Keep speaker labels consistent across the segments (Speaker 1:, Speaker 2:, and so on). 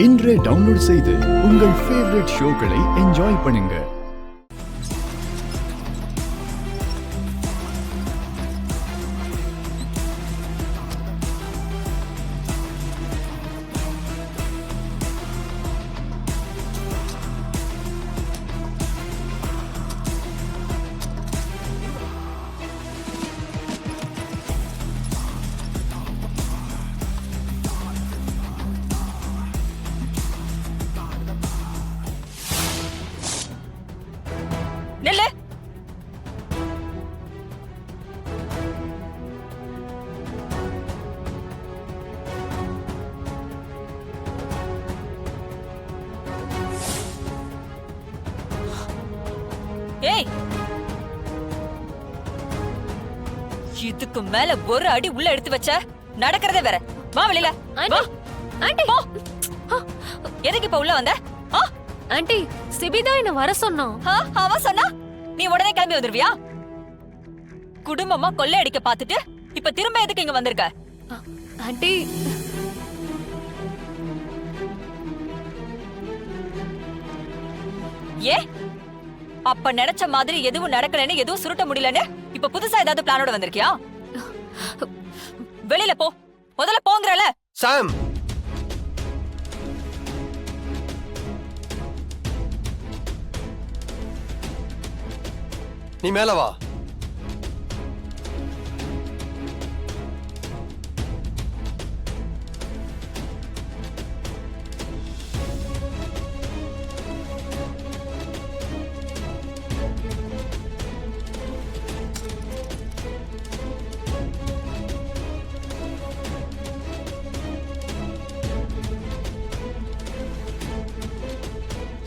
Speaker 1: இன்றே டவுன்லோட் செய்து உங்கள் ஃபேவரட் ஷோக்களை என்ஜாய் பண்ணுங்க.
Speaker 2: நில்லு. ஏய், இதுக்கு மேல ஒரு அடி உள்ள எடுத்து வச்ச நடக்கிறதே வேற. வா வெளியில. வா.
Speaker 3: ஆண்டி,
Speaker 2: போ. எதுக்கு இப்ப உள்ள வந்த?
Speaker 3: ஆண்டி, சிபிதா என்ன வர சொன்னான்.
Speaker 2: அவ சொன்னா நீ உடனே கிளம்பி வந்துருவியா? குடும்பமா கொள்ளை அடிக்க பாத்துட்டு இப்ப திரும்ப எதுக்கு இங்க வந்திருக்க?
Speaker 3: ஆண்டி,
Speaker 2: ஏ அப்ப நினைச்ச மாதிரி எதுவும் நடக்கலன்னு எதுவும் சுருட்ட முடியலன்னு இப்ப புதுசா ஏதாவது பிளானோட வந்திருக்கியா? வெளியில போ. முதல்ல போங்கறல.
Speaker 4: சாம், நீ மேல வா.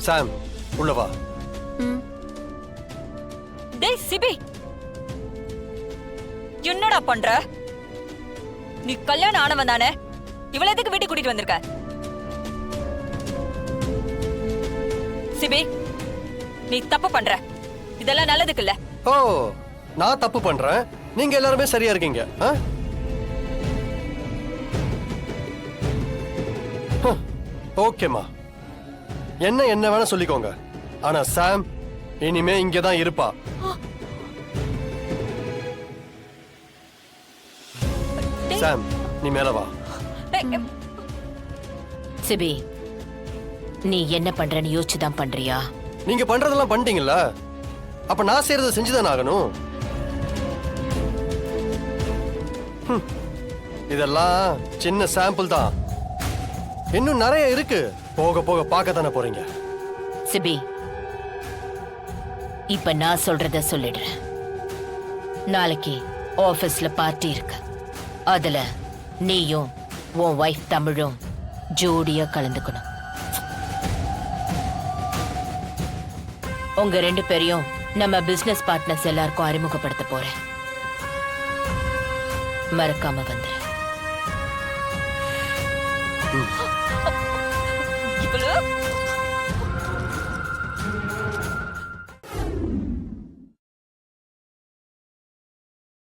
Speaker 4: சாம், உள்ள வா.
Speaker 2: டேய் சிபி, என்னடா பண்ற? நீ கல்யாணம் ஆனவன் தானே? இவளை எதுக்கு வீட்டுக்கு கூட்டிட்டு வந்திருக்க? சிபி, நீ தப்பு பண்ற. இதெல்லாம் நல்லதுக்கு இல்ல.
Speaker 4: ஓ, நான் தப்பு பண்றேன், நீங்க எல்லாருமே சரியா இருக்கீங்க. ஓகேமா, என்ன வேணா சொல்லிக்கோங்க. ஆனா சாம் இனிமே இங்கதான் இருப்பா. சாம், நீ மேல வா.
Speaker 5: சிபி, நீ என்ன பண்றன்னு யோசிச்சுதான் பண்றியா?
Speaker 4: நீங்க பண்றதெல்லாம் பண்ணிட்டீங்கல்ல, அப்ப நான் செய்யறத செஞ்சுதானே ஆகணும். இதெல்லாம் சின்ன சாம்பிள் தான், இன்னும் நிறைய இருக்கு. போக போக பார்க்கத்தானே போறீங்க.
Speaker 5: சிபி, இப்ப நான் சொல்றத சொல்லிடுறேன். நாளைக்கு ஆபீஸ்ல பார்ட்டி இருக்கு. அதுல நீயும் உன் வைஃப் தமிழும் ஜோடியா கலந்துக்கணும். உங்க 2 பேரையும் நம்ம பிசினஸ் பார்ட்னர்ஸ் எல்லாருக்கும் அறிமுகப்படுத்த போறேன். மறக்காம வந்துரு.
Speaker 2: இவளு